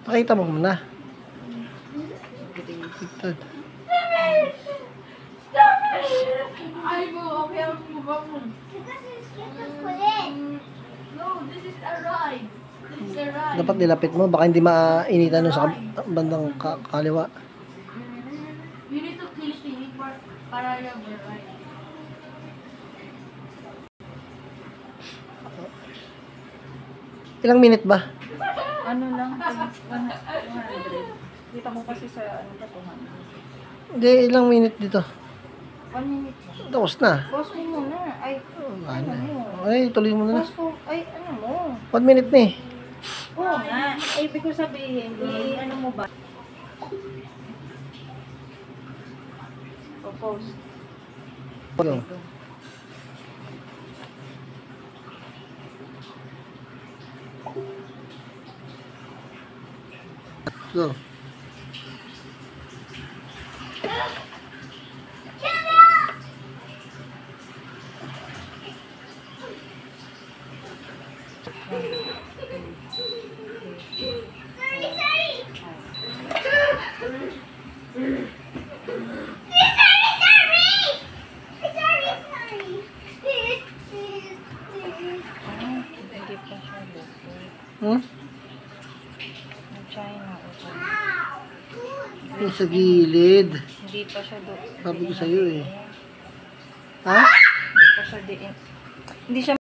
Pakita mo muna. Ito. Ay mo, okay ako mo. No, this is a ride. This is a ride. Dapat nilapit mo. Baka hindi mainitan nun sa bandang kaliwa. You need to kill it para yung ride. Ilang minute ba? Ano lang, 100. Kita mo kasi sa ano ba, 200. Hindi, ilang minute dito. 1 minute lang. Tapos na. Pause mo muna. Ay, ano mo? Ay, tuloy mo na. Pause mo. Ay, ano mo? 1 minute na eh. Oo nga. Ay, ibig ko sabihin, ano mo ba? O, pause. Go. Go. Hindi pa siya luto. Hmm? Yung China, okay. Yung sa gilid. Hindi pa siya luto. Sabi ko sa'yo eh. Ha? Hindi pa siya diin. Hindi siya